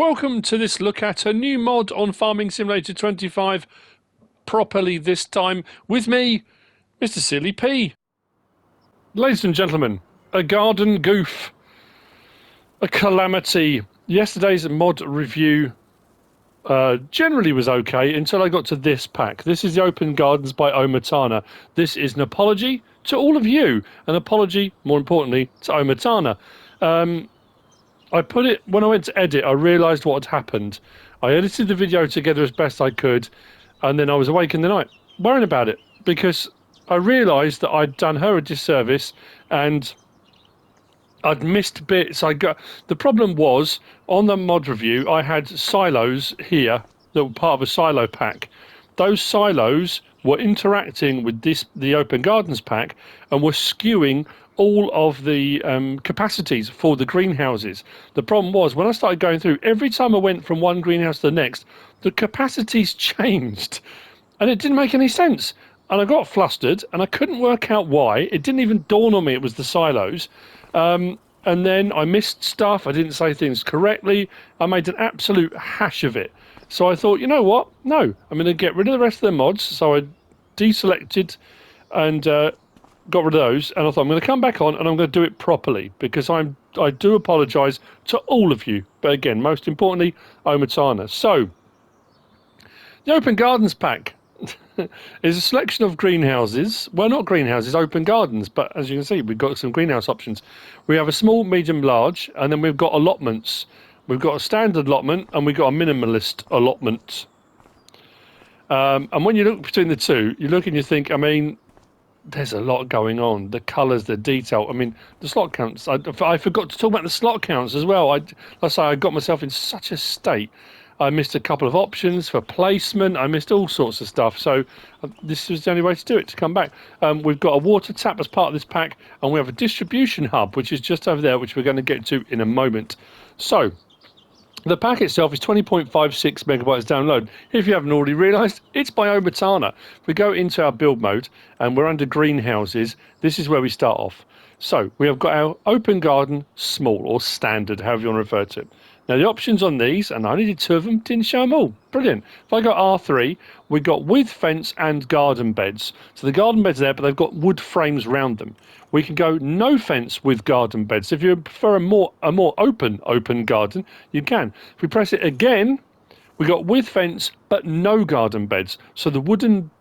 Welcome to this look at a new mod on Farming Simulator 25, properly this time, with me, MrSealyp. Ladies and gentlemen, a garden goof, a calamity. Yesterday's mod review generally was okay until I got to this pack. This is the Open Gardens by OmaTana. This is an apology to all of you, an apology, more importantly, to OmaTana. I put it, when I went to edit, I realised what had happened. I edited the video together as best I could, and then I was awake in the night, worrying about it, because I realised that I'd done her a disservice, and I'd missed bits. The problem was, on the mod review, I had silos here that were part of a silo pack. Those silos were interacting with the Open Gardens pack and were skewing all of the capacities for the greenhouses. The problem was, when I started going through, every time I went from one greenhouse to the next, the capacities changed, and it didn't make any sense. And I got flustered, and I couldn't work out why. It didn't even dawn on me it was the silos. And then I missed stuff. I didn't say things correctly. I made an absolute hash of it. So I thought, you know what? No, I'm going to get rid of the rest of the mods. So I deselected and got rid of those, and I thought I'm going to come back on and I'm going to do it properly, because I do apologise to all of you, but again, most importantly, OmaTana. So the Open Gardens pack is a selection of greenhouses. Well, not greenhouses, open gardens, but as you can see, we've got some greenhouse options. We have a small, medium, large, and then we've got allotments. We've got a standard allotment and we've got a minimalist allotment. And when you look between the two, you look and you think, I mean, there's a lot going on. The colours, the detail. I mean, the slot counts. I forgot to talk about the slot counts as well. Let's say I got myself in such a state. I missed a couple of options for placement. I missed all sorts of stuff. So this was the only way to do it, to come back. We've got a water tap as part of this pack, and we have a distribution hub, which is just over there, which we're going to get to in a moment. So the pack itself is 20.56 megabytes download. If you haven't already realised, it's by OmaTana. If we go into our build mode and we're under greenhouses, this is where we start off. So we have got our open garden small, or standard, however you want to refer to it. Now the options on these, and I only did 2 of them, didn't show them all. Brilliant. If I go R3, we've got with fence and garden beds. So the garden beds are there, but they've got wood frames around them. We can go no fence with garden beds. If you prefer a more open garden, you can. If we press it again, we got with fence but no garden beds. So the wooden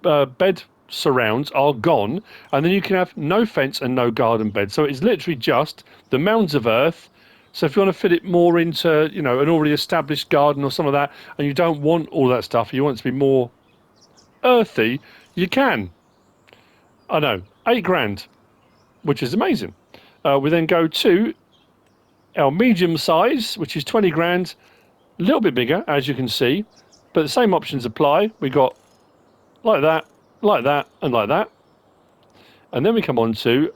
bed surrounds are gone, and then you can have no fence and no garden bed. So it's literally just the mounds of earth. So if you want to fit it more into, you know, an already established garden or some of that, and you don't want all that stuff, you want it to be more earthy, you can. I know, £8,000. Which is amazing. We then go to our medium size, which is 20 grand, a little bit bigger, as you can see, but the same options apply. We got like that, and like that. And then we come on to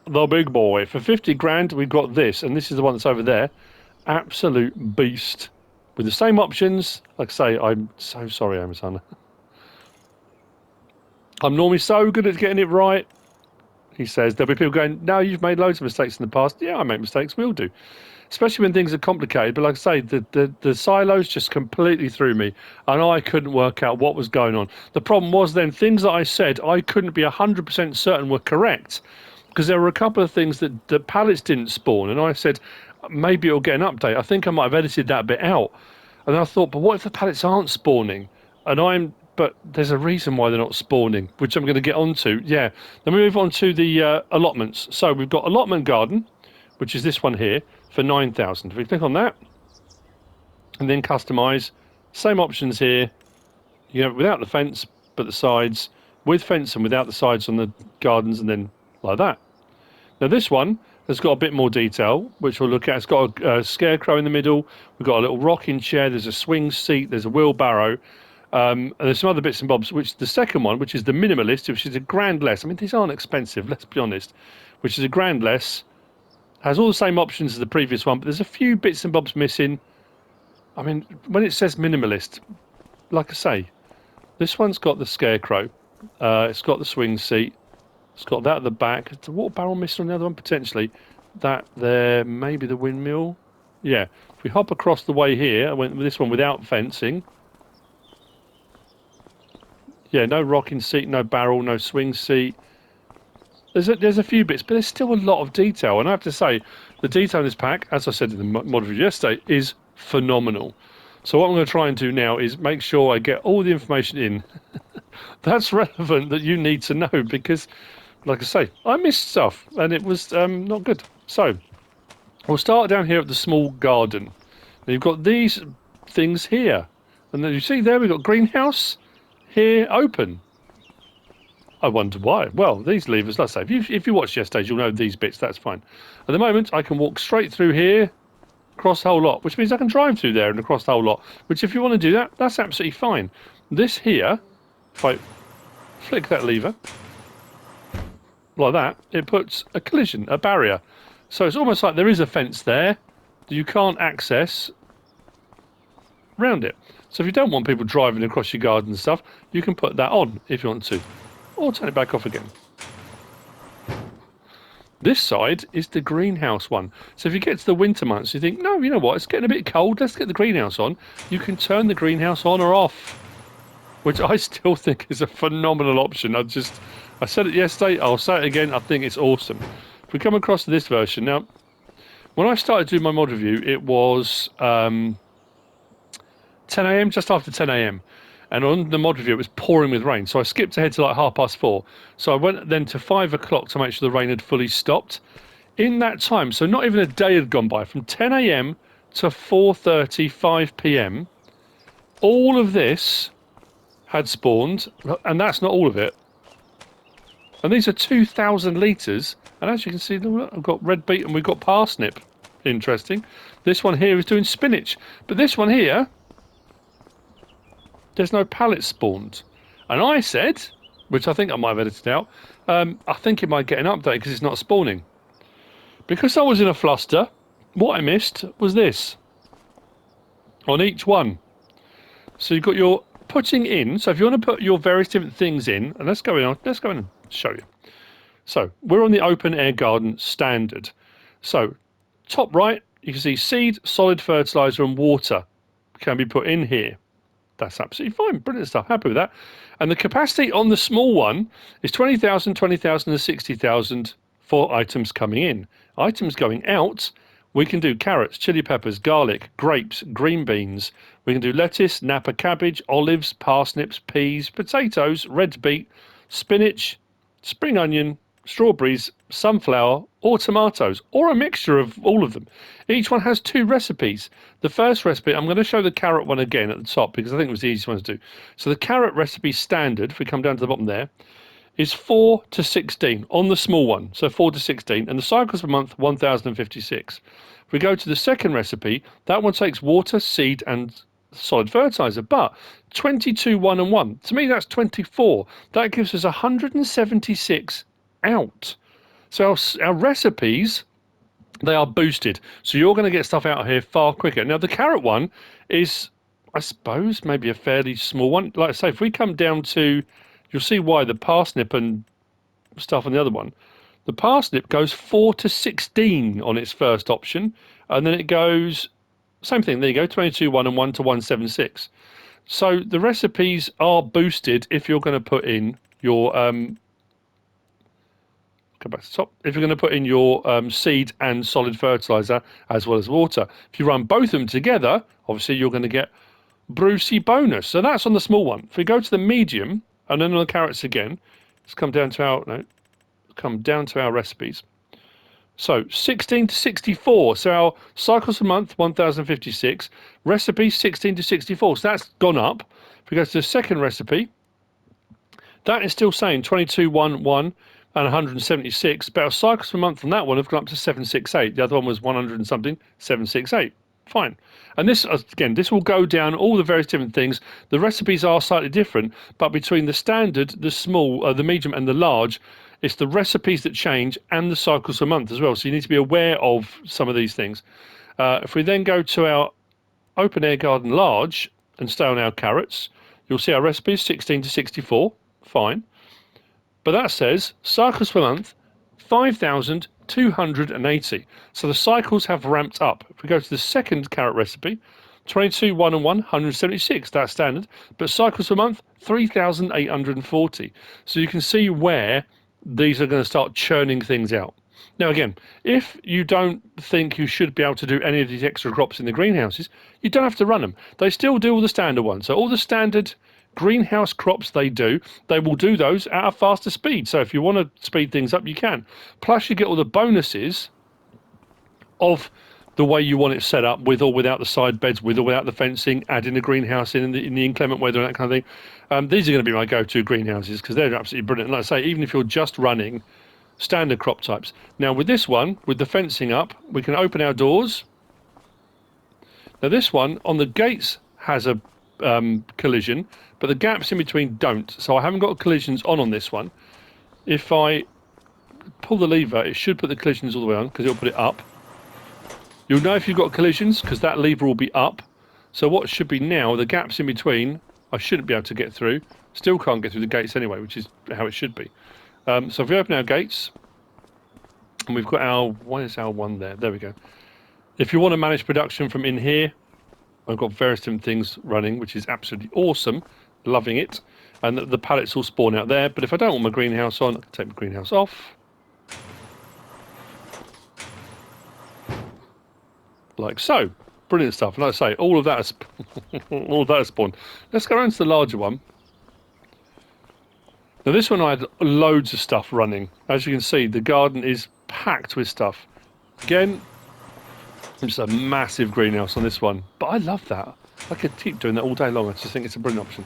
the big boy. For 50 grand, we've got this, and this is the one that's over there. Absolute beast. With the same options. Like I say, I'm so sorry, Amazon. I'm normally so good at getting it right. He says there'll be people going, no, you've made loads of mistakes in the past. Yeah, I make mistakes. We all do. Especially when things are complicated. But like I say, the silos just completely threw me, and I couldn't work out what was going on. The problem was then things that I said I couldn't be 100% certain were correct, because there were a couple of things that the pallets didn't spawn, and I said maybe it'll get an update. I think I might have edited that bit out. And I thought, but what if the pallets aren't spawning? But there's a reason why they're not spawning, which I'm going to get onto. Yeah. Then we move on to the allotments. So we've got allotment garden, which is this one here, for 9,000. If we click on that, and then customize, same options here. You have without the fence, but the sides, with fence and without the sides on the gardens, and then like that. Now this one has got a bit more detail, which we'll look at. It's got a scarecrow in the middle. We've got a little rocking chair. There's a swing seat. There's a wheelbarrow. And there's some other bits and bobs, which the second one, which is the minimalist, which is a grand less. I mean, these aren't expensive, let's be honest. Which is a grand less. Has all the same options as the previous one, but there's a few bits and bobs missing. I mean, when it says minimalist, like I say, this one's got the scarecrow. It's got the swing seat. It's got that at the back. Is the water barrel missing on the other one? Potentially. That there, maybe the windmill. Yeah. If we hop across the way here, I went with this one without fencing. Yeah, no rocking seat, no barrel, no swing seat. There's a few bits, but there's still a lot of detail. And I have to say, the detail in this pack, as I said in the mod review yesterday, is phenomenal. So what I'm going to try and do now is make sure I get all the information in that's relevant that you need to know because, like I say, I missed stuff and it was not good. So we'll start down here at the small garden. Now you've got these things here. And then you see there we've got greenhouse, here open. I wonder why. Well, these levers, let's say, if you watched yesterday's, you'll know these bits, that's fine. At the moment, I can walk straight through here, across the whole lot, which means I can drive through there and across the whole lot, which if you want to do that, that's absolutely fine. This here, if I flick that lever, like that, it puts a collision, a barrier. So it's almost like there is a fence there that you can't access round it. So if you don't want people driving across your garden and stuff, you can put that on if you want to. Or turn it back off again. This side is the greenhouse one. So if you get to the winter months, you think, no, you know what, it's getting a bit cold, let's get the greenhouse on. You can turn the greenhouse on or off, which I still think is a phenomenal option. I said it yesterday, I'll say it again, I think it's awesome. If we come across to this version, now, when I started doing my mod review, it was 10 AM, just after 10 AM. And on the mod review, it was pouring with rain. So I skipped ahead to like 4:30. So I went then to 5 o'clock to make sure the rain had fully stopped. In that time, so not even a day had gone by, from 10 AM to 4:30, 5 PM, all of this had spawned, and that's not all of it. And these are 2,000 litres. And as you can see, look, I've got red beet and we've got parsnip. Interesting. This one here is doing spinach. But this one here, there's no pallets spawned. And I said, which I think I might have edited out, I think it might get an update because it's not spawning. Because I was in a fluster, what I missed was this. On each one. So you've got your putting in. So if you want to put your various different things in, and let's go in and show you. So we're on the open air garden standard. So top right, you can see seed, solid fertilizer and water can be put in here. That's absolutely fine. Brilliant stuff. Happy with that. And the capacity on the small one is 20,000, 20,000 and 60,000 for items coming in. Items going out, we can do carrots, chili peppers, garlic, grapes, green beans. We can do lettuce, Napa cabbage, olives, parsnips, peas, potatoes, red beet, spinach, spring onion, strawberries, sunflower, or tomatoes, or a mixture of all of them. Each one has 2 recipes. The first recipe, I'm going to show the carrot one again at the top because I think it was the easiest one to do. So the carrot recipe standard, if we come down to the bottom there, is 4 to 16 on the small one. So 4 to 16, and the cycles per month 1,056. If we go to the second recipe, that one takes water, seed, and solid fertilizer, but 22, 1 and 1. To me, that's 24. That gives us 176 out. So our recipes, they are boosted. So you're going to get stuff out of here far quicker. Now, the carrot one is, I suppose, maybe a fairly small one. Like I say, if we come down to, you'll see why the parsnip and stuff on the other one. The parsnip goes 4 to 16 on its first option, and then it goes, same thing, there you go, 22, 1 and 1 to 176. So the recipes are boosted if you're going to put in your go back to the top. If you're going to put in your seed and solid fertilizer as well as water. If you run both of them together, obviously you're going to get Brucey bonus. So that's on the small one. If we go to the medium and then on the carrots again, let's come down to our recipes. So 16 to 64. So our cycles per month 1,056. Recipe 16 to 64. So that's gone up. If we go to the second recipe, that is still saying 22, 1, 1 and 176. But our cycles per month on that one have gone up to 768. The other one was 100 and something, 768. Fine. And this, again, this will go down all the various different things. The recipes are slightly different, but between the standard, the small, the medium and the large, it's the recipes that change and the cycles per month as well. So you need to be aware of some of these things. If we then go to our open air garden large and stay on our carrots, you'll see our recipes 16 to 64. Fine. But that says cycles per month 5,000 280. So the cycles have ramped up. If we go to the second carrot recipe, 22, 1 and 1, 176, that's standard. But cycles per month, 3,840. So you can see where these are going to start churning things out. Now again, if you don't think you should be able to do any of these extra crops in the greenhouses, you don't have to run them. They still do all the standard ones. So all the standard greenhouse crops they will do those at a faster speed. So if you want to speed things up, you can. Plus you get all the bonuses of the way you want it set up, with or without the side beds, with or without the fencing, adding the greenhouse in the inclement weather and that kind of thing. These are going to be my go-to greenhouses because they're absolutely brilliant. Like I say, even if you're just running standard crop types. Now with this one, with the fencing up, we can open our doors. Now this one, on the gates, has a collision, but the gaps in between don't. So I haven't got collisions on this one. If I pull the lever, it should put the collisions all the way on because it'll put it up. You'll know if you've got collisions because that lever will be up. So what should be now, the gaps in between, I shouldn't be able to get through. Still can't get through the gates anyway, which is how it should be. So if we open our gates, and we've got our, where's our one there? There we go. If you want to manage production from in here, I've got various different things running, which is absolutely awesome. Loving it. And the pallets will spawn out there. But if I don't want my greenhouse on, I can take my greenhouse off. Like so. Brilliant stuff. And like I say, all of that is all of that is spawned. Let's go around to the larger one. Now this one I had loads of stuff running. As you can see, the garden is packed with stuff. Again, it's a massive greenhouse on this one, but I love that. I could keep doing that all day long. I just think it's a brilliant option.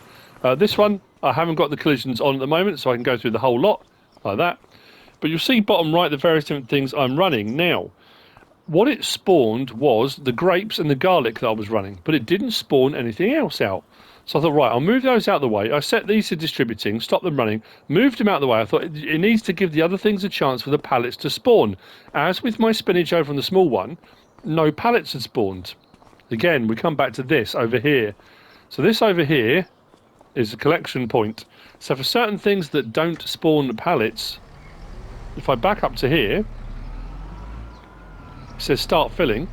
This one, I haven't got the collisions on at the moment, so I can go through the whole lot like that. But you'll see bottom right the various different things I'm running. Now, what it spawned was the grapes and the garlic that I was running, but it didn't spawn anything else out. So I thought, right, I'll move those out of the way. I set these to distributing, stopped them running, moved them out of the way. I thought it needs to give the other things a chance for the pallets to spawn. As with my spinach over on the small one, no pallets had spawned. Again, we come back to this over here. So this over here is a collection point. So for certain things that don't spawn pallets, if I back up to here, it says start filling.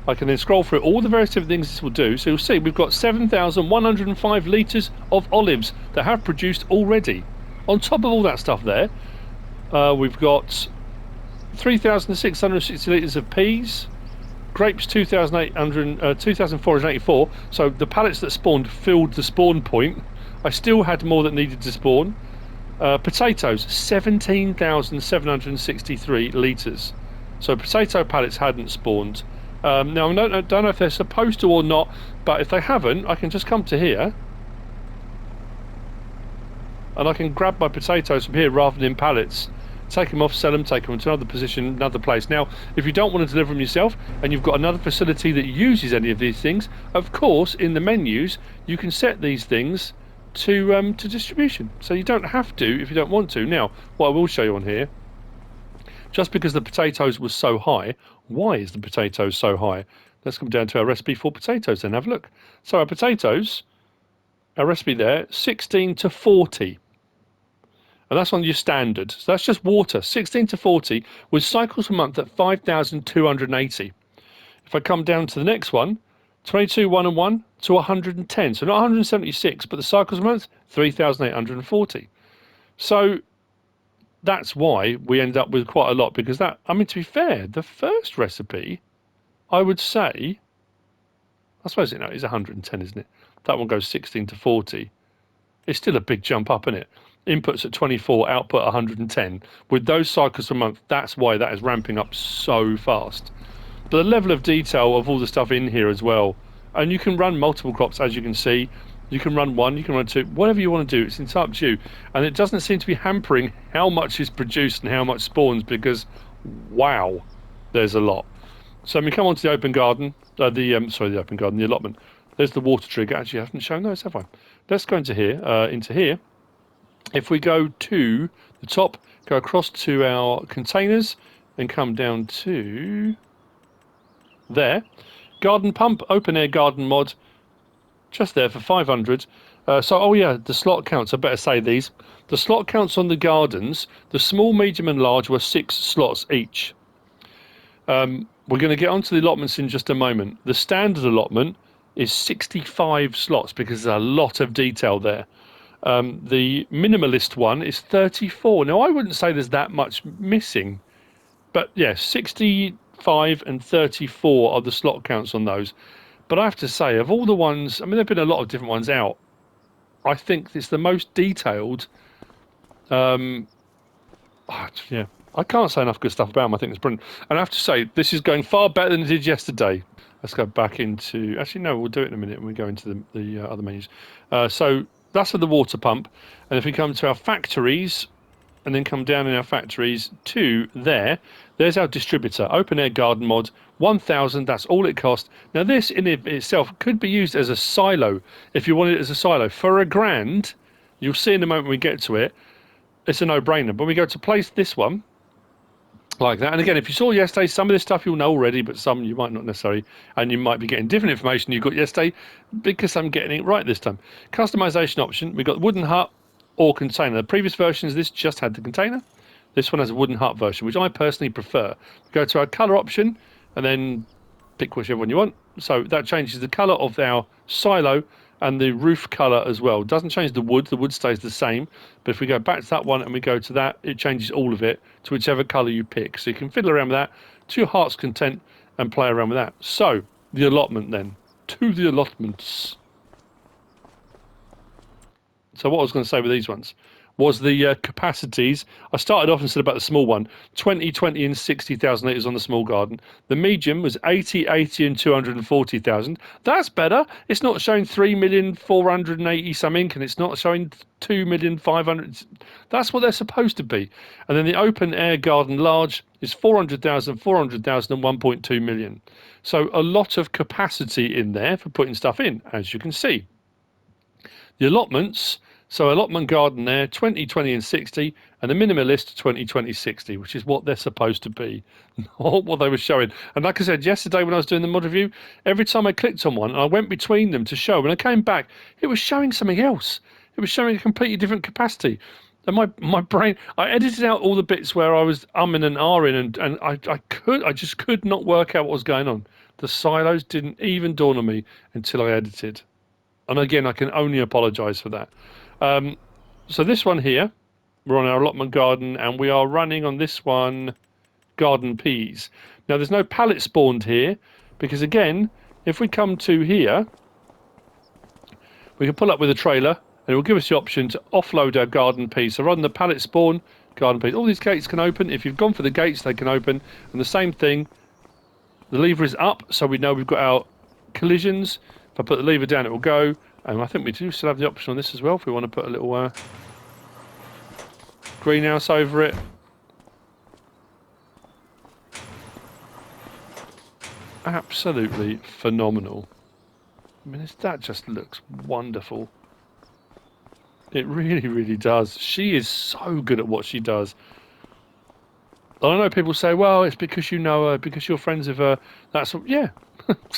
I can then scroll through all the various different things this will do. So you'll see we've got 7,105 litres of olives that have produced already. On top of all that stuff there, we've got 3,660 litres of peas, grapes 2,484. So the pallets that spawned filled the spawn point. I still had more that needed to spawn. Potatoes, 17,763 litres. So potato pallets hadn't spawned. Now I don't know if they're supposed to or not, but if they haven't, I can just come to here and I can grab my potatoes from here rather than in pallets, take them off, sell them, take them to another position, another place. Now, if you don't want to deliver them yourself and you've got another facility that uses any of these things, of course, in the menus, you can set these things to distribution. So you don't have to if you don't want to. Now, what I will show you on here, just because the potatoes was so high, why is the potatoes so high? Let's come down to our recipe for potatoes and have a look. So our potatoes, our recipe there, 16 to 40. And that's on your standard. So that's just water, 16 to 40, with cycles per month at 5,280. If I come down to the next one, 22, 1 and 1 to 110. So not 176, but the cycles per month, 3,840. So that's why we end up with quite a lot, because that, I mean, to be fair, the first recipe, I would say, I suppose it is 110, isn't it? That one goes 16 to 40. It's still a big jump up, isn't it? Inputs at 24, output 110. With those cycles per month, that's why that is ramping up so fast. But the level of detail of all the stuff in here as well, and you can run multiple crops, as you can see. You can run one, you can run two, whatever you want to do, it's entirely up to you. And it doesn't seem to be hampering how much is produced and how much spawns, because, wow, there's a lot. So we come on to the open garden, the open garden, the allotment. There's the water trigger. Actually, I haven't shown those, have I? Let's go into here. If we go to the top, go across to our containers, and come down to there. Garden pump, open air garden mod, just there for 500. Oh yeah, the slot counts, I better say these. The slot counts on the gardens, the small, medium and large were 6 slots each. We're going to get onto the allotments in just a moment. The standard allotment is 65 slots because there's a lot of detail there. The minimalist one is 34. Now, I wouldn't say there's that much missing, but yeah, 65 and 34 are the slot counts on those. But I have to say, of all the ones, I mean, there have been a lot of different ones out. I think it's the most detailed. Yeah, I can't say enough good stuff about them. I think it's brilliant. And I have to say, this is going far better than it did yesterday. Let's go back into... Actually, no, we'll do it in a minute when we go into the other menus. So that's for the water pump. And if we come to our factories, and then come down in our factories to there's our distributor. Open air garden mod, 1,000, that's all it cost. Now this in itself could be used as a silo, if you wanted it as a silo. For £1,000, you'll see in a moment when we get to it, it's a no-brainer. But we go to place this one, like that. And again, if you saw yesterday, some of this stuff you'll know already, but some you might not necessarily, and you might be getting different information you got yesterday, because I'm getting it right this time. Customization option, we've got wooden hut or container. The previous versions, this just had the container. This one has a wooden hut version, which I personally prefer. Go to our color option, and then pick whichever one you want. So that changes the color of our silo and the roof color as well. It doesn't change the wood stays the same. But if we go back to that one and we go to that, it changes all of it to whichever color you pick. So you can fiddle around with that to your heart's content and play around with that. So the allotment then, to the allotments. So what I was going to say with these ones was the capacities. I started off and said about the small one, 20, 20 and 60,000 litres on the small garden. The medium was 80, 80 and 240,000. That's better. It's not showing 3,480 something, and it's not showing 2,500. That's what they're supposed to be. And then the open air garden large is 400,000, 400,000 and 1.2 million. So a lot of capacity in there for putting stuff in, as you can see. The allotments, so allotment garden there, 20, 20 and 60, and the minimalist 20, 20, 60, which is what they're supposed to be, not what they were showing. And like I said, yesterday when I was doing the mod review, every time I clicked on one and I went between them to show, when I came back, it was showing something else. It was showing a completely different capacity. And my brain, I edited out all the bits where I was umming and ahhing, and I just could not work out what was going on. The silos didn't even dawn on me until I edited. And again, I can only apologise for that. So this one here, we're on our allotment garden, and we are running on this one garden peas. Now, there's no pallet spawned here, because again, if we come to here, we can pull up with a trailer, and it will give us the option to offload our garden peas. So rather than the pallet spawn, garden peas. All these gates can open. If you've gone for the gates, they can open. And the same thing, the lever is up, so we know we've got our collisions. If I put the lever down, it will go. And I think we do still have the option on this as well, if we want to put a little greenhouse over it. Absolutely phenomenal. I mean, that just looks wonderful. It really, really does. She is so good at what she does. I know people say, well, it's because you know her, because you're friends with her. That's yeah.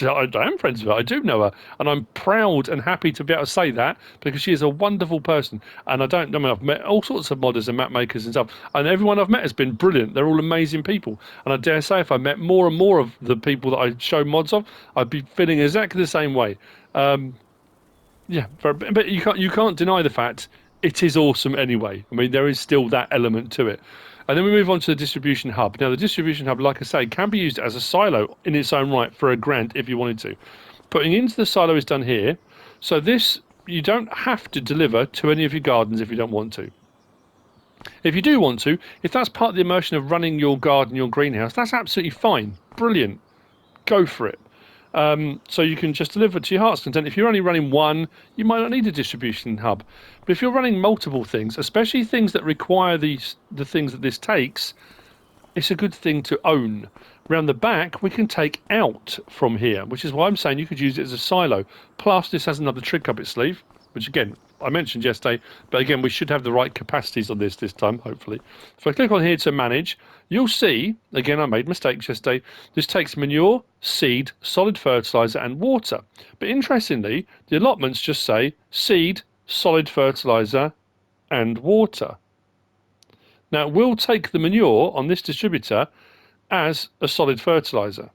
I am friends with her. I do know her, and I'm proud and happy to be able to say that because she is a wonderful person. And I mean, I've met all sorts of modders and map makers and stuff, and everyone I've met has been brilliant. They're all amazing people, and I dare say if I met more and more of the people that I show mods of, I'd be feeling exactly the same way. Yeah, but you can't deny the fact it is awesome anyway. I mean, there is still that element to it. And then we move on to the distribution hub. Now, the distribution hub, like I say, can be used as a silo in its own right for £1,000 if you wanted to. Putting into the silo is done here. So this, you don't have to deliver to any of your gardens if you don't want to. If you do want to, if that's part of the immersion of running your garden, your greenhouse, that's absolutely fine. Brilliant. Go for it. So you can just deliver to your heart's content. If you're only running one, you might not need a distribution hub. But if you're running multiple things, especially things that require the things that this takes, it's a good thing to own. Around the back, we can take out from here, which is why I'm saying you could use it as a silo. Plus, this has another trick up its sleeve, which again, I mentioned yesterday, but again, we should have the right capacities on this time, hopefully. If I click on here to manage, you'll see, again, I made mistakes yesterday, this takes manure, seed, solid fertiliser and water. But interestingly, the allotments just say seed, solid fertiliser and water. Now, we'll take the manure on this distributor as a solid fertilizer.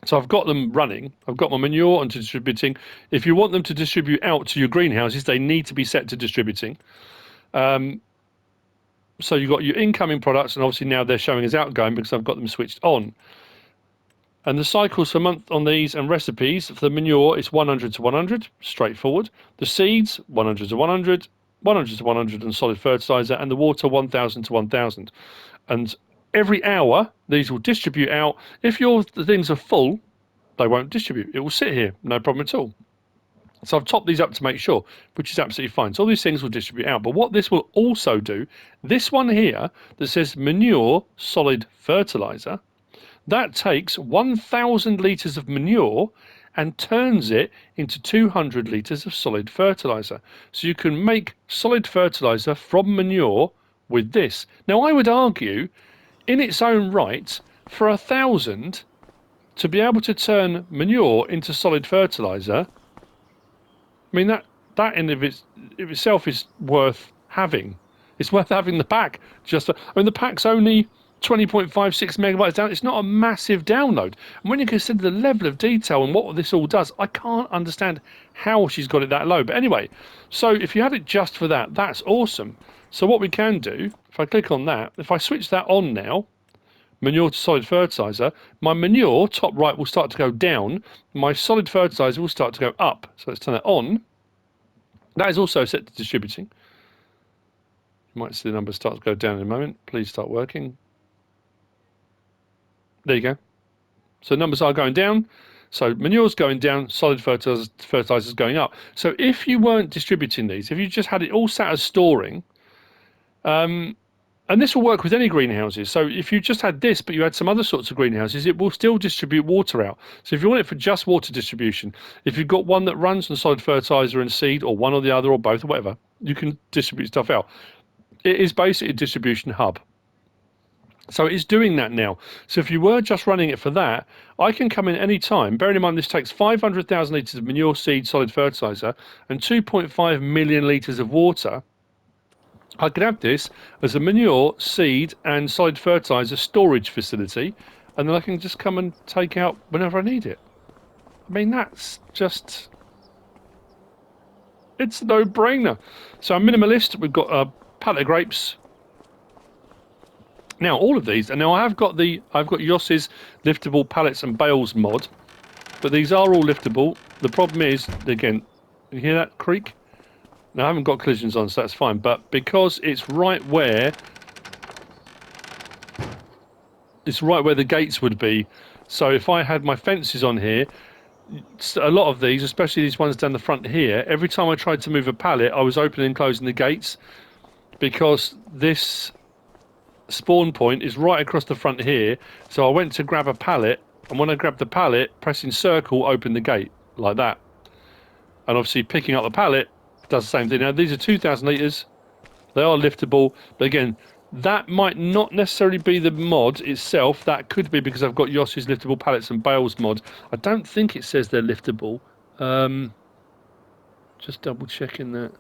So I've got them running. I've got my manure onto distributing. If you want them to distribute out to your greenhouses, they need to be set to distributing. So you've got your incoming products, and obviously now they're showing as outgoing because I've got them switched on. And the cycles per month on these and recipes for the manure is 100 to 100, straightforward. The seeds, 100 to 100, 100 to 100 and solid fertilizer, and the water, 1000 to 1000. And every hour, these will distribute out. If the things are full, they won't distribute. It will sit here, no problem at all. So I've topped these up to make sure, which is absolutely fine. So all these things will distribute out. But what this will also do, this one here that says manure solid fertilizer, that takes 1000 litres of manure and turns it into 200 litres of solid fertilizer. So you can make solid fertilizer from manure with this. Now I would argue, in its own right, for 1000 to be able to turn manure into solid fertilizer, I mean, that in of itself is worth having. It's worth having the pack. I mean, the pack's only 20.56 megabytes down. It's not a massive download. And when you consider the level of detail and what this all does, I can't understand how she's got it that low. But anyway, so if you had it just for that, that's awesome. So what we can do, if I click on that, if I switch that on now, manure to solid fertilizer, my manure, top right, will start to go down. My solid fertilizer will start to go up. So let's turn that on. That is also set to distributing. You might see the numbers start to go down in a moment. Please start working. There you go. So numbers are going down. So manure's going down, solid fertilizer's going up. So if you weren't distributing these, if you just had it all sat as storing, and this will work with any greenhouses. So if you just had this, but you had some other sorts of greenhouses, it will still distribute water out. So if you want it for just water distribution, if you've got one that runs on solid fertilizer and seed, or one or the other, or both, or whatever, you can distribute stuff out. It is basically a distribution hub. So it's doing that now. So if you were just running it for that, I can come in any time. Bearing in mind this takes 500,000 litres of manure, seed, solid fertilizer, and 2.5 million litres of water. I could have this as a manure, seed, and solid fertilizer storage facility, and then I can just come and take out whenever I need it. I mean, that's just... it's a no-brainer. So I'm minimalist. We've got a pallet of grapes. Now, all of these, and now I've got Yoss's liftable pallets and bales mod, but these are all liftable. The problem is, again, you hear that creak? Now, I haven't got collisions on, so that's fine, but because it's right where the gates would be, so if I had my fences on here, a lot of these, especially these ones down the front here, every time I tried to move a pallet, I was opening and closing the gates, because this spawn point is right across the front here. So I went to grab a pallet, and when I grabbed the pallet, pressing circle opened the gate like that, and obviously picking up the pallet does the same thing. Now these are 2,000 litres, they are liftable, but again, that might not necessarily be the mod itself. That could be because I've got Yossi's liftable pallets and bales mod. I don't think it says they're liftable. Just double checking that.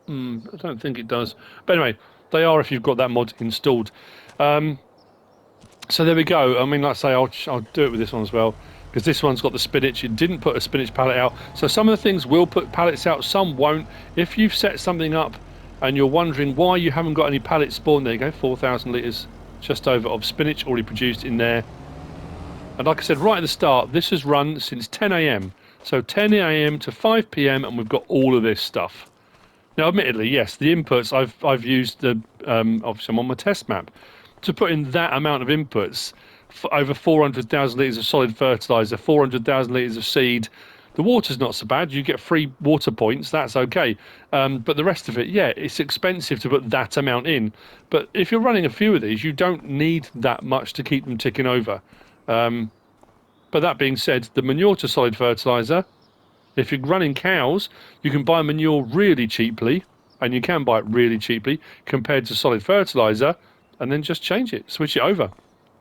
I don't think it does. But anyway, they are if you've got that mod installed. So there we go. I mean, like I say, I'll do it with this one as well, because this one's got the spinach. It didn't put a spinach pallet out. So some of the things will put pallets out, some won't. If you've set something up and you're wondering why you haven't got any pallets spawned, there you go, 4,000 litres just over of spinach already produced in there. And like I said right at the start, this has run since 10 AM. So 10 AM to 5 PM, and we've got all of this stuff. Now, admittedly, yes, the inputs, I've used the, obviously I'm on my test map, to put in that amount of inputs, for over 400,000 litres of solid fertiliser, 400,000 litres of seed. The water's not so bad, you get free water points, that's okay. But the rest of it, yeah, it's expensive to put that amount in. But if you're running a few of these, you don't need that much to keep them ticking over. But that being said, the manure to solid fertiliser, if you're running cows, you can buy manure really cheaply, and you can buy it really cheaply compared to solid fertiliser, and then just change it, switch it over.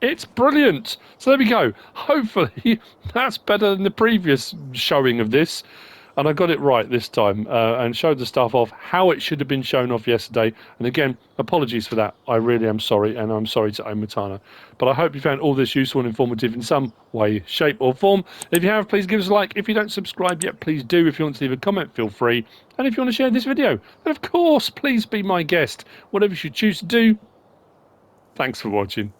It's brilliant. So there we go. Hopefully that's better than the previous showing of this. and I got it right this time and showed the stuff off how it should have been shown off yesterday. And again, apologies for that. I really am sorry, and I'm sorry to OmaTana. But I hope you found all this useful and informative in some way, shape or form. If you have, please give us a like. If you don't subscribe yet, please do. If you want to leave a comment, feel free. And if you want to share this video, then of course, please be my guest. Whatever you choose to do. Thanks for watching.